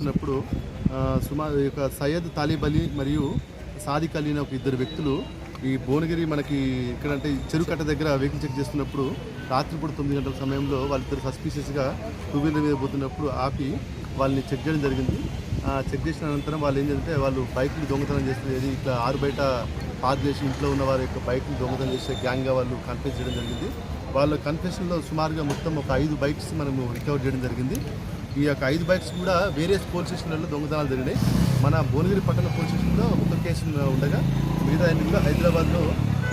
ఉన్నప్పుడు సుమారు సయ్యద్ తాలిబ్ అలీ మరియు సాదిక్ అలీ అనే ఒక ఇద్దరు వ్యక్తులు ఈ భువనగిరి మనకి ఇక్కడంటే చెరుకట్ట దగ్గర వెహికల్ చెక్ చేస్తున్నప్పుడు రాత్రిపూట 9 గంటల సమయంలో వాళ్ళిద్దరు సస్పీషియస్గా టూ వీలర్ మీద పోతున్నప్పుడు ఆపి వాళ్ళని చెక్ చేయడం జరిగింది. చెక్ చేసిన అనంతరం వాళ్ళు ఏం చేస్తే వాళ్ళు బైక్లు దొంగతనం చేస్తుంది ఇట్లా ఆరు బయట పార్క్ చేసి ఇంట్లో ఉన్న వారి యొక్క బైక్లు దొంగతనం చేసే గ్యాంగ్గా వాళ్ళు కన్ఫెస్ చేయడం జరిగింది. వాళ్ళ కన్ఫెషన్లో సుమారుగా మొత్తం ఒక 5 బైక్స్ మనము రికవర్ చేయడం జరిగింది. ఈ యొక్క 5 బైక్స్ కూడా వేరియస్ పోలీస్ స్టేషన్లలో దొంగతనాలు జరిగినాయి. మన భువనగిరి పట్టణ పోలీస్ స్టేషన్లో ఒక కేసు ఉండగా మిగతా అన్ని కూడా హైదరాబాద్లో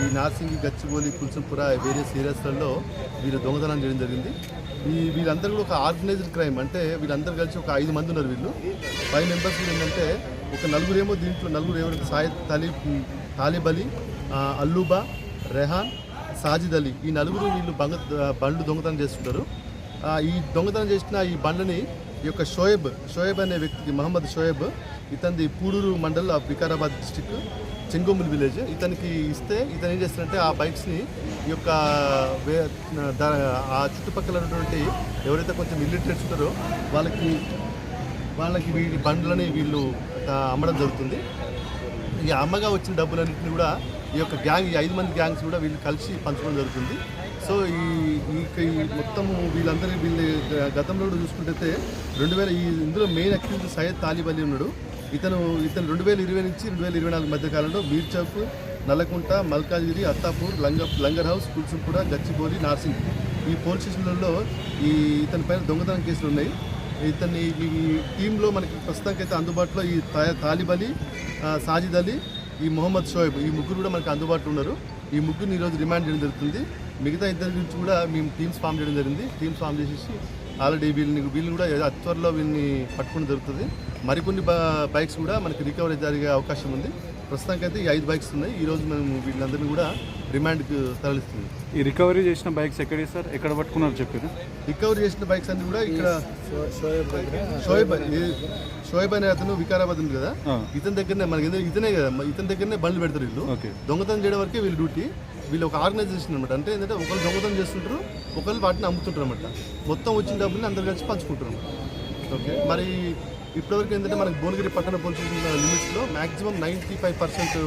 ఈ నార్సింగి, గచ్చిబౌలి, కుల్సంపుర వేరియస్ ఏరియాస్లలో వీళ్ళు దొంగతనం చేయడం జరిగింది. వీళ్ళందరూ కూడా ఒక ఆర్గనైజ్డ్ క్రైమ్, అంటే వీళ్ళందరూ కలిసి ఒక 5 మంది ఉన్నారు. వీళ్ళు 5 మెంబర్స్ ఏంటంటే ఒక నలుగురేమో దీంట్లో నలుగురు ఎవరికి సాయద్ తాలిబ్ అలీ, అల్లూబా, రెహాన్, సాజిద్ అలీ ఈ నలుగురు వీళ్ళు బండ్లు దొంగతనం చేస్తుంటారు. ఈ దొంగతనం చేసిన ఈ బండ్లని ఈ యొక్క షోయబ్ అనే వ్యక్తికి, మహమ్మద్ షోయబ్, ఇతనిది Pudur mandal of Vikarabad district, Chengommili village, ఇతనికి ఇస్తే ఇతను ఏం చేస్తారంటే ఆ బైక్స్ని ఈ యొక్క ఆ చుట్టుపక్కల ఉన్నటువంటి ఎవరైతే కొంచెం ఇల్లిటరేట్స్ ఉంటారో వాళ్ళకి వీళ్ళ బండ్లని వీళ్ళు అమ్మడం జరుగుతుంది. ఈ అమ్మగా వచ్చిన డబ్బులన్నింటినీ కూడా ఈ యొక్క గ్యాంగ్, ఈ 5 మంది గ్యాంగ్స్ కూడా వీళ్ళు కలిసి పంచుకోవడం జరుగుతుంది. సో ఈ మొత్తం వీళ్ళందరూ గతంలో కూడా చూసుకుంటే ఇందులో మెయిన్ అక్యూజ్ సయ్యద్ తాలిబ్ అలీ ఉన్నాడు. ఇతను 2020 నుంచి 2024 మధ్య కాలంలో మీర్ చౌక్, నల్లకుంట, మల్కాజ్గిరి, అత్తాపూర్, లంగర్ హౌస్, కుల్సుంపుర, గచ్చిబౌలి, నార్సింగ్ ఈ పోలీస్ స్టేషన్లలో ఇతని పైన దొంగతనం కేసులు ఉన్నాయి. ఇతన్ని ఈ టీంలో మనకి ప్రస్తుతానికైతే అందుబాటులో ఈ తాలిబ్ అలీ, సాజిద్ అలీ, ఈ మొహమ్మద్ షోయబ్ ఈ ముగ్గురు కూడా మనకి అందుబాటులో ఉన్నారు. ఈ ముగ్గురిని ఈరోజు రిమాండ్ చేయడం జరుగుతుంది. మిగతా ఇద్దరి గురించి కూడా మేము టీమ్స్ ఫామ్ చేయడం జరిగింది. టీమ్స్ ఫామ్ చేసేసి ఆల్రెడీ వీళ్ళని కూడా అతి త్వరలో వీళ్ళని పట్టుకోవడం జరుగుతుంది. మరికొన్ని బైక్స్ కూడా మనకి రికవరీ జరిగే అవకాశం ఉంది. ప్రస్తుతానికైతే ఈ 5 బైక్స్ ఉన్నాయి. ఈరోజు మేము వీళ్ళందరినీ కూడా రిమాండ్కి తరలిస్తుంది. ఈ రికవరీ చేసిన బైక్స్ ఎక్కడ సార్, ఎక్కడ పట్టుకున్నారు చెప్పారు? రికవరీ చేసిన బైక్స్ అన్ని కూడా ఇక్కడ షోయబ్ అనే అతను వికారాబాద్ ఉంది కదా, ఇతని దగ్గరనే మనకి ఇతనే కదా, ఇతని దగ్గరనే బండ్లు పెడతారు వీళ్ళు. దొంగతనం చేయడం వరకే వీళ్ళు డ్యూటీ. వీళ్ళు ఒక ఆర్గనైజేషన్ అనమాట. అంటే ఏంటంటే ఒకళ్ళు దొంగతనం చేస్తుంటారు, ఒకళ్ళు వాటిని అమ్ముతుంటారు అనమాట. మొత్తం వచ్చిన డబ్బుల్ని అందరు కలిసి పంచుకుంటారు. ఓకే, మరి ఇప్పటివరకు ఏంటంటే మనకి భువనగిరి పట్టణ పోలీస్ స్టేషన్ లిమిట్స్లో మ్యాక్సిమం 95%